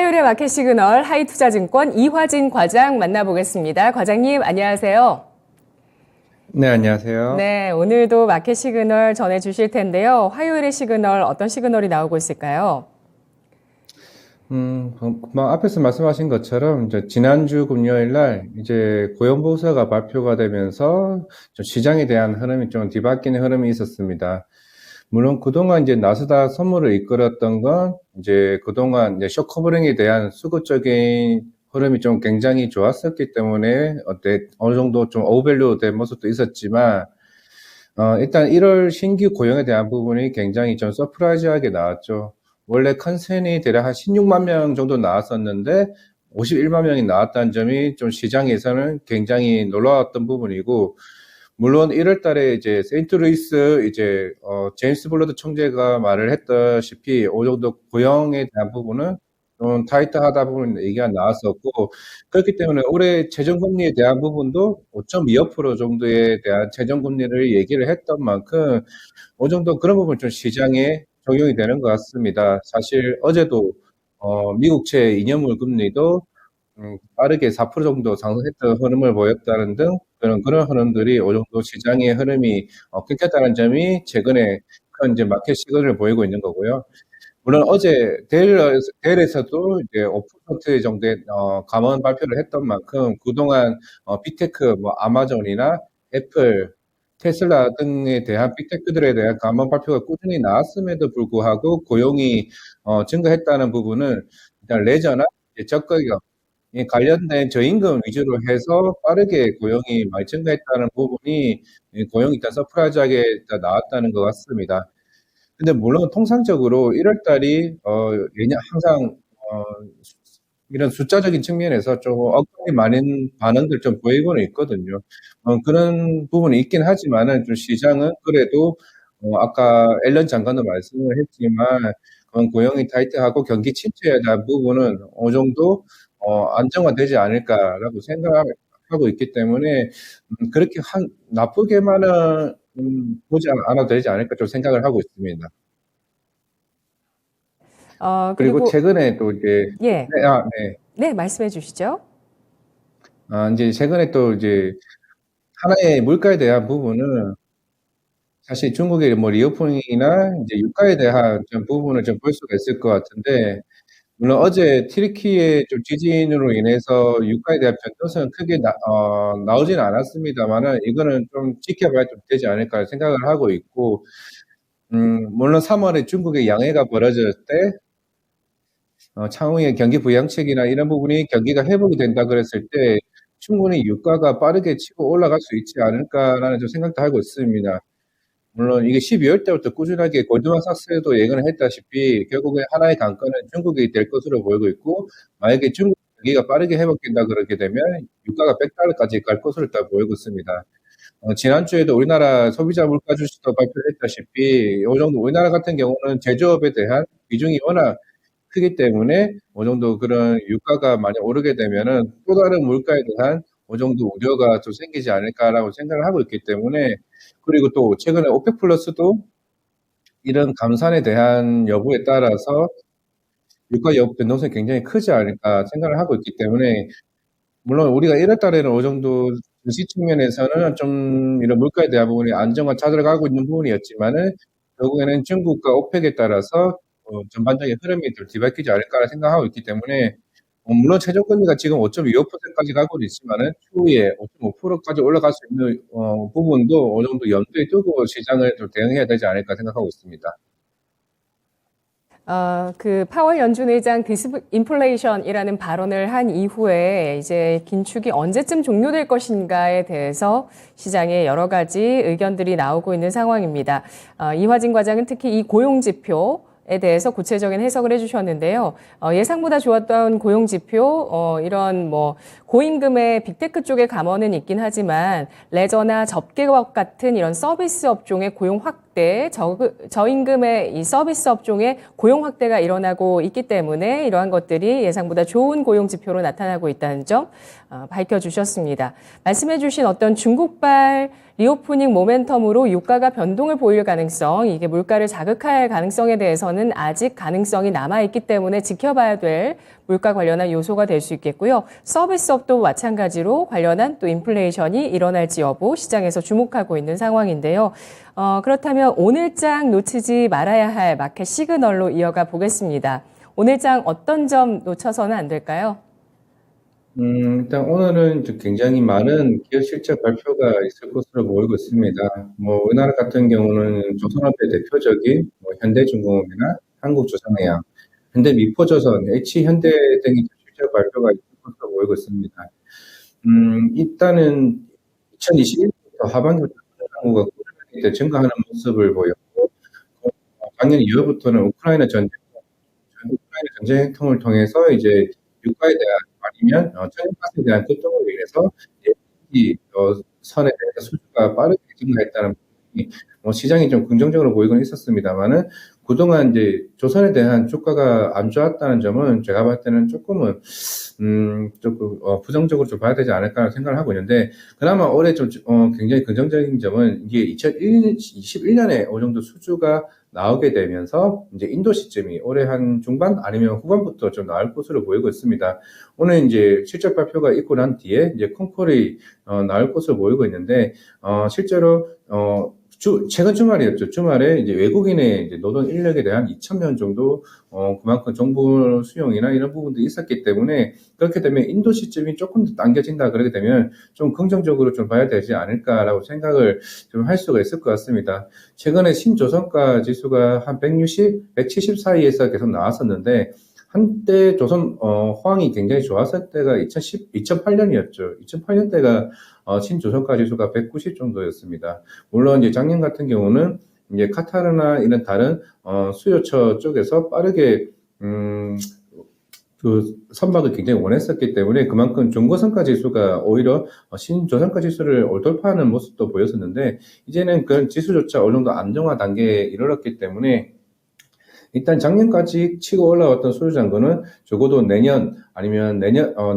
화요일의 마켓 시그널 하이투자증권 이화진 과장 만나보겠습니다. 과장님, 안녕하세요. 네, 안녕하세요. 네, 오늘도 마켓 시그널 전해주실 텐데요. 화요일의 시그널 어떤 시그널이 나오고 있을까요? 금방 앞에서 말씀하신 것처럼 이제 지난주 금요일 날 이제 고용보고서가 발표가 되면서 좀 시장에 대한 흐름이 좀 뒤바뀌는 흐름이 있었습니다. 물론 그동안 이제 나스닥 선물을 이끌었던 건 이제 그동안 이제 쇼커버링에 대한 수급적인 흐름이 좀 굉장히 좋았었기 때문에 어느 정도 좀 오버밸류 된 모습도 있었지만 일단 1월 신규 고용에 대한 부분이 굉장히 좀 서프라이즈하게 나왔죠. 원래 컨센이 대략 한 16만 명 정도 나왔었는데 51만 명이 나왔다는 점이 좀 시장에서는 굉장히 놀라웠던 부분이고, 물론 1월 달에 이제 세인트루이스 제임스 블러드 총재가 말을 했다시피 어느 정도 고용에 대한 부분은 좀 타이트하다 부분 얘기가 나왔었고, 그렇기 때문에 올해 재정금리에 대한 부분도 5.25% 정도에 대한 재정금리를 얘기를 했던 만큼 어느 정도 그런 부분 좀 시장에 적용이 되는 것 같습니다. 사실 어제도 미국채 2년물 금리도 빠르게 4% 정도 상승했던 흐름을 보였다는 등 그런 흐름들이 어느 정도 시장의 흐름이 끊겼다는 점이 최근에 큰 이제 마켓 시그널을 보이고 있는 거고요. 물론 어제 데일에서도 이제 5% 정도의 감원 발표를 했던 만큼 그동안 빅테크 뭐 아마존이나 애플, 테슬라 등에 대한 빅테크들에 대한 감원 발표가 꾸준히 나왔음에도 불구하고 고용이 증가했다는 부분은 일단 레저나 이제 저가격 관련된 저임금 위주로 해서 빠르게 고용이 많이 증가했다는 부분이 고용이 일단 서프라이즈하게 일단 나왔다는 것 같습니다. 근데 물론 통상적으로 1월 달이 예년 항상 이런 숫자적인 측면에서 좀 억울히 많은 반응들 좀 보이고는 있거든요. 그런 부분이 있긴 하지만은 좀 시장은 그래도 아까 앨런 장관도 말씀을 했지만 고용이 타이트하고 경기 침체에 대한 부분은 어느 정도 안정화되지 않을까라고 생각하고 있기 때문에 그렇게 나쁘게만은 보지 않아도 되지 않을까 좀 생각을 하고 있습니다. 그리고 그리고, 최근에 또 이제 예, 네. 네, 말씀해 주시죠. 이제 최근에 또 이제 하나의 물가에 대한 부분은 사실 중국의 뭐 리오프닝이나 이제 유가에 대한 좀 부분을 좀 볼 수가 있을 것 같은데, 물론 어제 튀르키예 좀 지진으로 인해서 유가에 대한 변동성은 크게 나오지는 않았습니다만은 이거는 좀 지켜봐야 좀 되지 않을까 생각을 하고 있고, 물론 3월에 중국의 양해가 벌어졌을 때 차후에 경기 부양책이나 이런 부분이 경기가 회복이 된다 그랬을 때 충분히 유가가 빠르게 치고 올라갈 수 있지 않을까라는 좀 생각도 하고 있습니다. 물론 이게 12월 때부터 꾸준하게 골드만삭스도 예견을 했다시피 결국에 하나의 관건은 중국이 될 것으로 보이고 있고, 만약에 중국 경기가 빠르게 회복된다 그렇게 되면 유가가 100달러까지 갈 것으로 딱 보이고 있습니다. 지난주에도 우리나라 소비자 물가 지수도 발표했다시피 이 정도 우리나라 같은 경우는 제조업에 대한 비중이 워낙 크기 때문에 어느 정도 그런 유가가 만약 오르게 되면은 또 다른 물가에 대한 어느 정도 우려가 좀 생기지 않을까라고 생각을 하고 있기 때문에, 그리고 또 최근에 오펙 플러스도 이런 감산에 대한 여부에 따라서 유가 변동성이 굉장히 크지 않을까 생각을 하고 있기 때문에, 물론 우리가 1월 달에는 어느 정도 증시 측면에서는 좀 이런 물가에 대한 부분이 안정화 찾아가고 있는 부분이었지만은 결국에는 중국과 오펙에 따라서 전반적인 흐름이 좀 뒤바뀌지 않을까 생각하고 있기 때문에, 물론 최저금리가 지금 5.25%까지 가고 있지만은 추후에 5.5%까지 올라갈 수 있는 부분도 어느 정도 염두에 두고 시장을 좀 대응해야 되지 않을까 생각하고 있습니다. 그 파월 연준 의장 디스인플레이션이라는 발언을 한 이후에 이제 긴축이 언제쯤 종료될 것인가에 대해서 시장에 여러 가지 의견들이 나오고 있는 상황입니다. 이화진 과장은 특히 이 고용지표에 대해서 구체적인 해석을 해주셨는데요. 예상보다 좋았던 고용지표, 이런 뭐 고임금의 빅테크 쪽의 감원은 있긴 하지만 레저나 접객업 같은 이런 서비스 업종의 고용 확대, 저임금의 이 서비스 업종의 고용 확대가 일어나고 있기 때문에 이러한 것들이 예상보다 좋은 고용 지표로 나타나고 있다는 점 밝혀주셨습니다. 말씀해주신 어떤 중국발 리오프닝 모멘텀으로 유가가 변동을 보일 가능성, 이게 물가를 자극할 가능성에 대해서는 아직 가능성이 남아있기 때문에 지켜봐야 될 물가 관련한 요소가 될 수 있겠고요. 서비스업도 마찬가지로 관련한 또 인플레이션이 일어날지 여부 시장에서 주목하고 있는 상황인데요. 그렇다면 오늘장 놓치지 말아야 할 마켓 시그널로 이어가 보겠습니다. 오늘장 어떤 점 놓쳐서는 안 될까요? 일단 오늘은 굉장히 많은 기업 실적 발표가 있을 것으로 보이고 있습니다. 우리나라 같은 경우는 조선업의 대표적인 현대중공업이나 한국조선해양, 현대미포조선, H현대 등이 실적 발표가 있을 것으로 보이고 있습니다. 일단은 2021년부터 하반기부터 수주가 꾸준하게 증가하는 모습을 보였고, 작년 2월부터는 우크라이나 전쟁 통을 통해서 이제 유가에 대한 아니면 천연가스에 대한 급등으로 인해서 LNG 선에 대해서 수주가 빠르게 증가했다는 부분이 시장이 좀 긍정적으로 보이곤 있었습니다만은 그동안 이제 조선에 대한 주가가 안 좋았다는 점은 제가 봤을 때는 조금 부정적으로 좀 봐야 되지 않을까 생각을 하고 있는데, 그나마 올해 좀 굉장히 긍정적인 점은 이게 2021년에 어느 정도 수주가 나오게 되면서 이제 인도 시점이 올해 한 중반 아니면 후반부터 좀 나올 것으로 보이고 있습니다. 오늘 이제 실적 발표가 있고 난 뒤에 이제 콩콜이 나올 것으로 보이고 있는데, 실제로 최근 주말이었죠. 주말에 이제 외국인의 이제 노동 인력에 대한 2,000명 정도, 그만큼 정부 수용이나 이런 부분들이 있었기 때문에, 그렇게 되면 인도 시점이 조금 더 당겨진다 그러게 되면 좀 긍정적으로 좀 봐야 되지 않을까라고 생각을 좀 할 수가 있을 것 같습니다. 최근에 신조선가 지수가 한 160, 170 사이에서 계속 나왔었는데, 한때 조선 호황이 굉장히 좋았을 때가 2008년이었죠. 2008년 때가 신조선가 지수가 190 정도였습니다. 물론 이제 작년 같은 경우는 이제 카타르나 이런 다른 수요처 쪽에서 빠르게 그 선박을 굉장히 원했었기 때문에 그만큼 중고선가 지수가 오히려 신조선가 지수를 돌파하는 모습도 보였었는데, 이제는 그런 지수조차 어느 정도 안정화 단계에 이르렀기 때문에 일단 작년까지 치고 올라왔던 수주잔고는 적어도 내년 아니면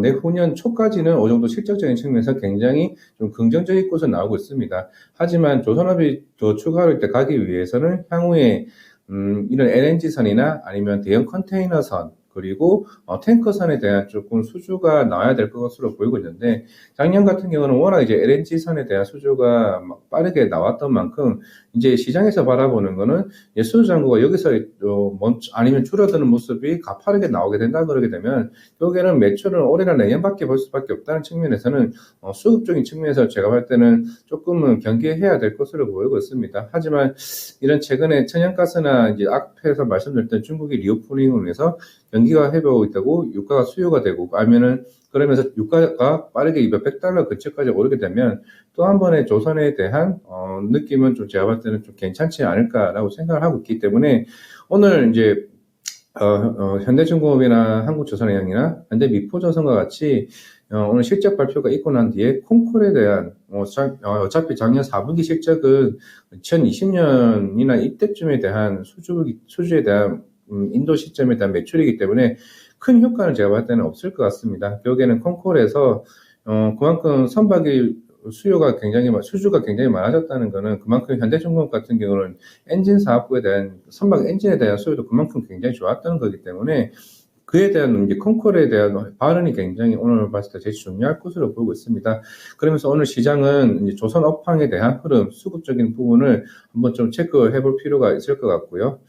내후년 초까지는 어느 정도 실적적인 측면에서 굉장히 좀 긍정적인 곳에 나오고 있습니다. 하지만 조선업이 더 추가할 때 가기 위해서는 향후에 이런 LNG선이나 아니면 대형 컨테이너선 그리고 탱커선에 대한 조금 수주가 나와야 될 것으로 보이고 있는데, 작년 같은 경우는 워낙 이제 LNG선에 대한 수주가 막 빠르게 나왔던 만큼 이제 시장에서 바라보는 거는 수주 잔고가 여기서 아니면 줄어드는 모습이 가파르게 나오게 된다 그러게 되면 결국에는 매출은 올해나 내년밖에 볼 수밖에 없다는 측면에서는 수급적인 측면에서 제가 볼 때는 조금은 경계해야 될 것으로 보이고 있습니다. 하지만 이런 최근에 천연가스나 이제 앞에서 말씀드렸던 중국의 리오프닝으로 인해서 경기가 회복하고 있다고 유가가 수요가 되고 아니면은 그러면서 유가가 빠르게 $200 근처까지 오르게 되면 또 한 번의 조선에 대한 느낌은 좀 제가 봤을 때는 좀 괜찮지 않을까라고 생각을 하고 있기 때문에 오늘 이제 현대중공업이나 한국조선해양이나 현대미포조선과 같이 오늘 실적 발표가 있고 난 뒤에 콩쿨에 대한 어차피 작년 4분기 실적은 2020년이나 이때쯤에 대한 수주에 대한 인도 시점에 대한 매출이기 때문에 큰 효과는 제가 봤을 때는 없을 것 같습니다. 결국에는 콩콜에서 그만큼 수주가 굉장히 많아졌다는 것은 그만큼 현대중공업 같은 경우는 엔진 사업부에 대한 선박 엔진에 대한 수요도 그만큼 굉장히 좋았다는 거기 때문에 그에 대한 이제 콩콜에 대한 발언이 굉장히 오늘 봤을 때 제일 중요할 것으로 보고 있습니다. 그러면서 오늘 시장은 이제 조선 업황에 대한 흐름, 수급적인 부분을 한번 좀 체크해 볼 필요가 있을 것 같고요.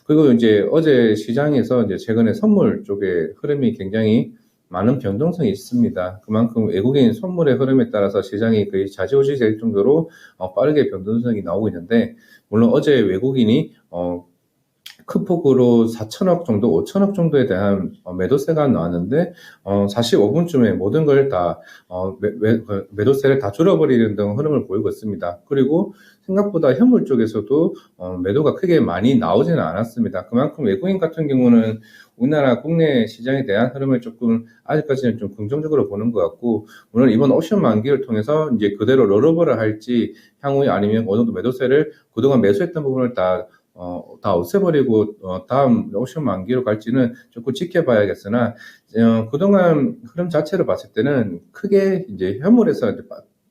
그리고 이제 어제 시장에서 이제 최근에 선물 쪽에 흐름이 굉장히 많은 변동성이 있습니다. 그만큼 외국인 선물의 흐름에 따라서 시장이 거의 좌지우지 될 정도로 빠르게 변동성이 나오고 있는데, 물론 어제 외국인이 큰 폭으로 4천억 정도, 5천억 정도에 대한 매도세가 나왔는데 45분쯤에 모든 걸 다 매도세를 다 줄여버리는 등 흐름을 보이고 있습니다. 그리고 생각보다 현물 쪽에서도 매도가 크게 많이 나오지는 않았습니다. 그만큼 외국인 같은 경우는 우리나라 국내 시장에 대한 흐름을 조금 아직까지는 좀 긍정적으로 보는 것 같고, 물론 이번 옵션 만기를 통해서 이제 그대로 롤오버를 할지 향후에 아니면 어느 정도 매도세를 그동안 매수했던 부분을 다 없애버리고 다음 옵션 만기로 갈지는 조금 지켜봐야겠으나 그동안 흐름 자체를 봤을 때는 크게 이제 현물에서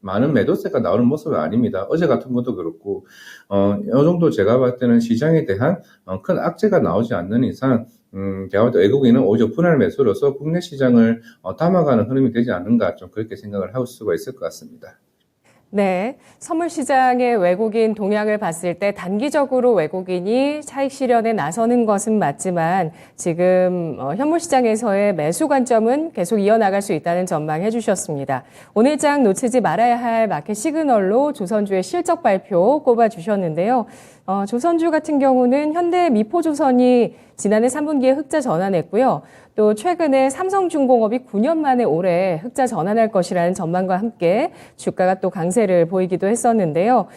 많은 매도세가 나오는 모습은 아닙니다. 어제 같은 것도 그렇고 어느 정도 제가 봤을 때는 시장에 대한 큰 악재가 나오지 않는 이상 제가 볼 때 외국인은 오히려 분할 매수로서 국내 시장을 담아가는 흐름이 되지 않는가 좀 그렇게 생각을 할 수가 있을 것 같습니다. 네, 선물 시장의 외국인 동향을 봤을 때 단기적으로 외국인이 차익 실현에 나서는 것은 맞지만 지금 현물 시장에서의 매수 관점은 계속 이어나갈 수 있다는 전망 해주셨습니다. 오늘 장 놓치지 말아야 할 마켓 시그널로 조선주의 실적 발표 꼽아주셨는데요. 조선주 같은 경우는 현대 미포조선이 지난해 3분기에 흑자 전환했고요. 또 최근에 삼성중공업이 9년 만에 올해 흑자 전환할 것이라는 전망과 함께 주가가 또 강세를 보이기도 했었는데요.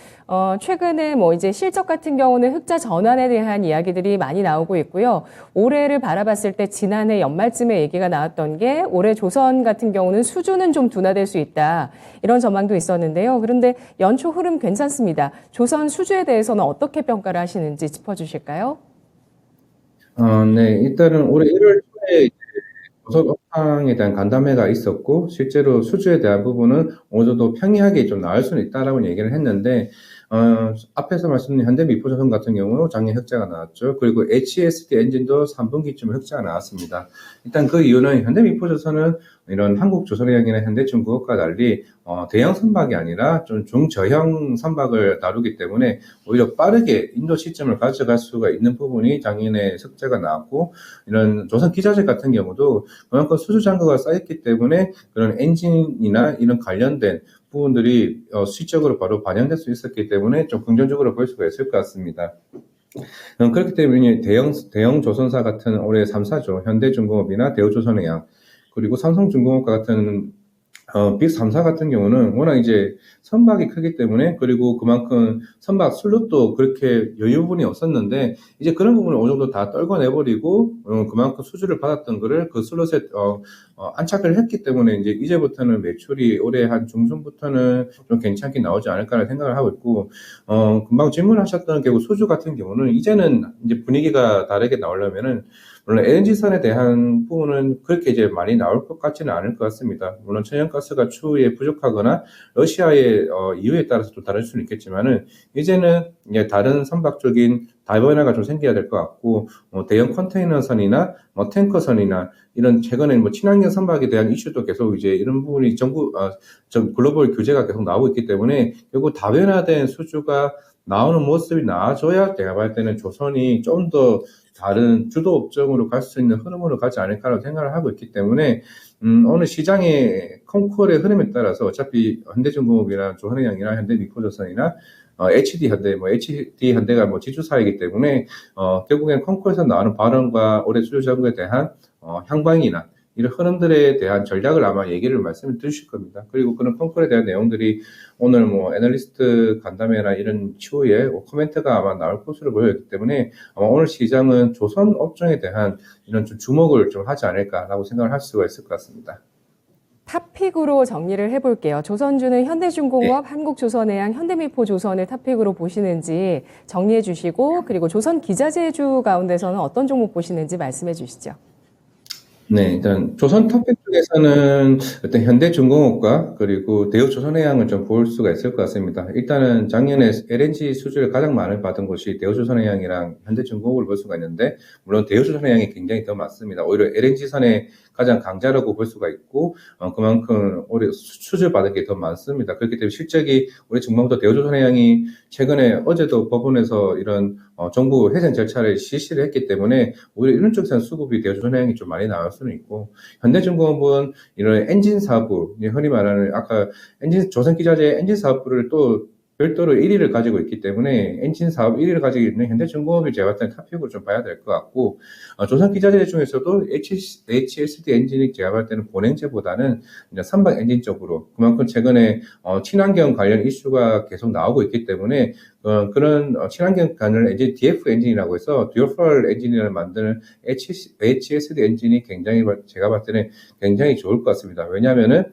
최근에 이제 실적 같은 경우는 흑자 전환에 대한 이야기들이 많이 나오고 있고요. 올해를 바라봤을 때 지난해 연말쯤에 얘기가 나왔던 게 올해 조선 같은 경우는 수주는 좀 둔화될 수 있다. 이런 전망도 있었는데요. 그런데 연초 흐름 괜찮습니다. 조선 수주에 대해서는 어떻게 평가를 하시는지 짚어주실까요? 네, 일단은 올해 1월 초에 조선 업황에 대한 간담회가 있었고, 실제로 수주에 대한 부분은 어느 정도 평이하게 좀 나을 수는 있다라고 얘기를 했는데, 앞에서 말씀드린 현대미포조선 같은 경우 작년 흑자가 나왔죠. 그리고 HSD 엔진도 3분기쯤에 흑자가 나왔습니다. 일단 그 이유는 현대미포조선은 이런 한국조선해양이나 현대중공업과 달리 대형 선박이 아니라 좀 중저형 선박을 다루기 때문에 오히려 빠르게 인도 시점을 가져갈 수가 있는 부분이 작년에 흑자가 나왔고, 이런 조선기자재 같은 경우도 그만큼 수주 잔고가 쌓였기 때문에 그런 엔진이나 이런 관련된 부분들이 수익적으로 바로 반영될 수 있었기 때문에 좀 긍정적으로 볼 수가 있을 것 같습니다. 그렇기 때문에 대형 조선사 같은 올해 3사죠. 현대중공업이나 대우조선해양, 그리고 삼성중공업과 같은 빅 3사 같은 경우는 워낙 이제 선박이 크기 때문에, 그리고 그만큼 선박 슬롯도 그렇게 여유분이 없었는데 이제 그런 부분을 어느 정도 다 떨궈내버리고 그만큼 수주를 받았던 거를 그 슬롯에 안착을 했기 때문에 이제부터는 매출이 올해 한 중순부터는 좀 괜찮게 나오지 않을까라는 생각을 하고 있고, 금방 질문하셨던 결국 수주 같은 경우는 이제는 이제 분위기가 다르게 나오려면은 물론 LNG선에 대한 부분은 그렇게 이제 많이 나올 것 같지는 않을 것 같습니다. 물론 천연가스가 추후에 부족하거나 러시아의 이유에 따라서 또 다를 수는 있겠지만은 이제는 이제 다른 선박적인 다변화가 좀 생겨야 될 것 같고, 대형 컨테이너선이나 탱커선이나 이런 최근에 친환경 선박에 대한 이슈도 계속 이제 이런 부분이 글로벌 규제가 계속 나오고 있기 때문에 결국 다변화된 수주가 나오는 모습이 나아져야 제가 볼 때는 조선이 좀 더 다른 주도 업종으로 갈 수 있는 흐름으로 가지 않을까라고 생각을 하고 있기 때문에 오늘 시장의 콩쿠르의 흐름에 따라서 어차피 현대중공업이나 조선해양이나 현대미포조선이나 HD 현대, HD 현대가 지주사이기 때문에 결국엔 콩쿠르에서 나오는 발언과 올해 수주 잔고에 대한 향방이나 이런 흐름들에 대한 전략을 아마 얘기를 말씀을 드릴 겁니다. 그리고 그런 콩쿠르에 대한 내용들이 오늘 애널리스트 간담회나 이런 추후에 코멘트가 아마 나올 것으로 보여있기 때문에 아마 오늘 시장은 조선 업종에 대한 이런 좀 주목을 좀 하지 않을까라고 생각을 할 수가 있을 것 같습니다. 탑픽으로 정리를 해볼게요. 조선주는 현대중공업, 네. 한국조선해양, 현대미포조선을 탑픽으로 보시는지 정리해 주시고, 그리고 조선기자재주 가운데서는 어떤 종목 보시는지 말씀해 주시죠. 네, 일단 조선 탑픽 쪽에서는 일단 현대중공업과 그리고 대우조선해양을 좀 볼 수가 있을 것 같습니다. 일단은 작년에 LNG 수주를 가장 많이 받은 곳이 대우조선해양이랑 현대중공업을 볼 수가 있는데, 물론 대우조선해양이 굉장히 더 많습니다. 오히려 LNG선의 가장 강자라고 볼 수가 있고, 그만큼 올해 수주를 받은 게 더 많습니다. 그렇기 때문에 실적이 우리 중망도 대우조선해양이 최근에 어제도 법원에서 이런 정부 회생 절차를 실시를 했기 때문에 오히려 이런 쪽에서는 수급이 대우조선해양이 좀 많이 나올 수는 있고, 현대중공업은 이런 엔진 사업부, 흔히 말하는 아까 조선기자재 엔진 사업부를 또 별도로 1위를 가지고 있기 때문에 엔진 사업 1위를 가지고 있는 현대중공업이 제가 봤을 때 탑픽으로 좀 봐야 될 것 같고, 조선기자재 중에서도 HSD 엔진이 제가 봤을 때는 본행제보다는 이제 선박 엔진 쪽으로, 그만큼 최근에 친환경 관련 이슈가 계속 나오고 있기 때문에 그런 친환경 관련 엔진 DF 엔진이라고 해서 듀얼 엔진을 만드는 HSD 엔진이 굉장히 제가 봤을 때는 굉장히 좋을 것 같습니다. 왜냐하면은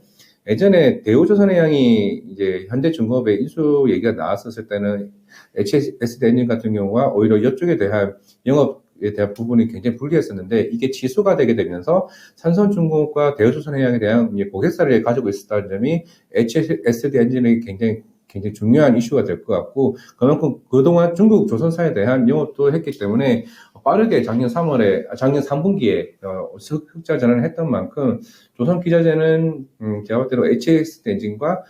예전에 대우조선해양이 이제 현대중공업의 인수 얘기가 나왔었을 때는 HSD 엔진 같은 경우가 오히려 이쪽에 대한 영업에 대한 부분이 굉장히 불리했었는데, 이게 지수가 되게 되면서 삼성중공업과 대우조선해양에 대한 고객사를 가지고 있었다는 점이 HSD 엔진의 굉장히 중요한 이슈가 될 것 같고, 그만큼 그동안 중국 조선사에 대한 영업도 했기 때문에 빠르게 작년 3분기에 흑자 전환을 했던 만큼 조선기자재는 제가 볼 때로 HSD 엔진과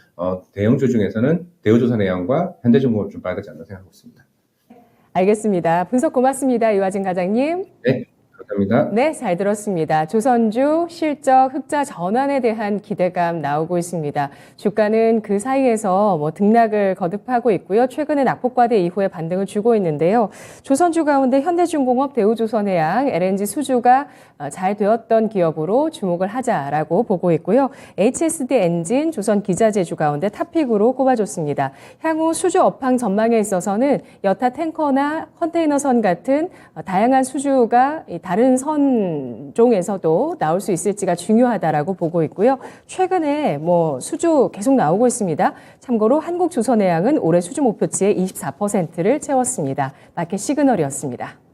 대형주 중에서는 대우조선해양과 현대중공업을 좀 봐야 되지 않나 생각하고 있습니다. 알겠습니다. 분석 고맙습니다. 이화진 과장님. 네, 감사합니다. 네, 잘 들었습니다. 조선주 실적 흑자 전환에 대한 기대감 나오고 있습니다. 주가는 그 사이에서 등락을 거듭하고 있고요. 최근에 낙폭과대 이후에 반등을 주고 있는데요. 조선주 가운데 현대중공업, 대우조선해양, LNG 수주가 잘 되었던 기업으로 주목을 하자라고 보고 있고요. HSD 엔진, 조선기자재주 가운데 탑픽으로 꼽아줬습니다. 향후 수주 업황 전망에 있어서는 여타 탱커나 컨테이너선 같은 다양한 수주가 다른 선종에서도 나올 수 있을지가 중요하다라고 보고 있고요. 최근에 수주 계속 나오고 있습니다. 참고로 한국조선해양은 올해 수주 목표치의 24%를 채웠습니다. 마켓 시그널이었습니다.